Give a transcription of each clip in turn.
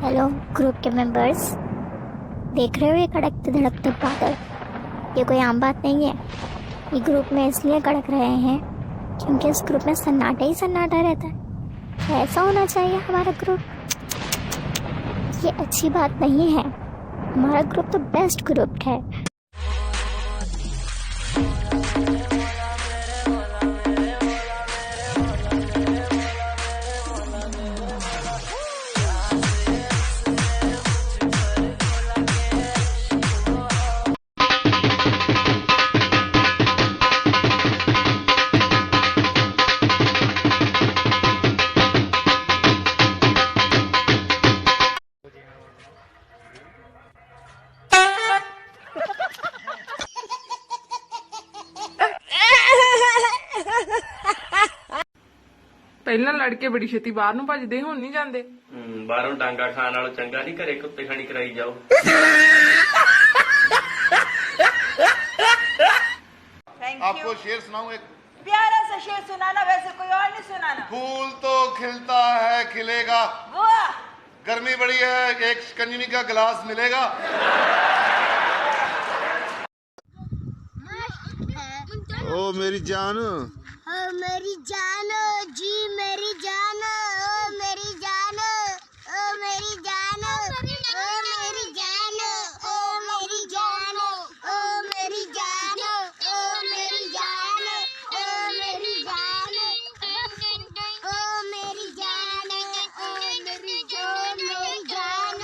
Hello group के members, देख रहे हो ये कड़कते धड़कते बादल? ये कोई आम बात नहीं है। ये ग्रुप में इसलिए कड़क रहे हैं क्योंकि इस ग्रुप में सन्नाटा ही सन्नाटा रहता है। ऐसा होना चाहिए हमारा ग्रुप। ये अच्छी बात नहीं है। हमारा ग्रुप तो बेस्ट ग्रुप है। ਪਹਿਲਾਂ ਲੜਕੇ ਬੜੀ ਛੇਤੀ ਬਾਹਰ ਨੂੰ ਭੱਜਦੇ, ਹੁਣ ਨਹੀਂ ਜਾਂਦੇ। ਬਾਹਰੋਂ ਡਾਂਗਾ ਖਾਣ ਨਾਲੋਂ ਚੰਗਾ ਨਹੀਂ ਘਰੇ ਕੁੱਤੇ ਖਾਣੀ ਕਰਾਈ ਜਾਓ। आपको शेर सुनाऊं एक प्यारा सा शेर सुनाना, वैसे कोई और नहीं सुनाना। फूल तो खिलता है खिलेगा, वाह, गर्मी बड़ी है एक शिकंजनी का गिलास मिलेगा। ओ मेरी जान, ओ मेरी जान, जी मेरी जान, ओ मेरी जान, ओ मेरी जान, ओ मेरी जान, ओ मेरी जान, ओ मेरी जान, ओ मेरी जान, ओ मेरी जान, ओ मेरी जान, ओ मेरी जान,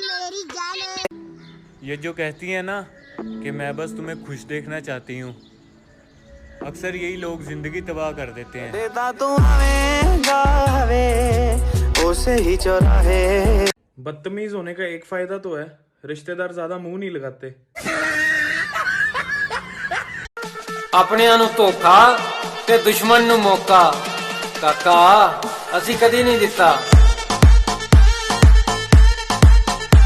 मेरी जान। ये जो कहती है ना कि मैं बस तुम्हें खुश देखना चाहती हूँ, अक्सर यही लोग जिंदगी तबाह कर देते हैं। देता तू आवे उसे ही चौराहे। बदतमीज होने का एक फायदा तो है, रिश्तेदार ज्यादा मुंह नहीं लगाते। ਆਪਣਿਆਂ ਨੂੰ ਧੋਖਾ ਤੇ ਦੁਸ਼ਮਣ ਨੂੰ ਮੌਕਾ, ਕਾਕਾ ਅਸੀਂ ਕਦੀ ਨਹੀਂ ਦਿੱਤਾ।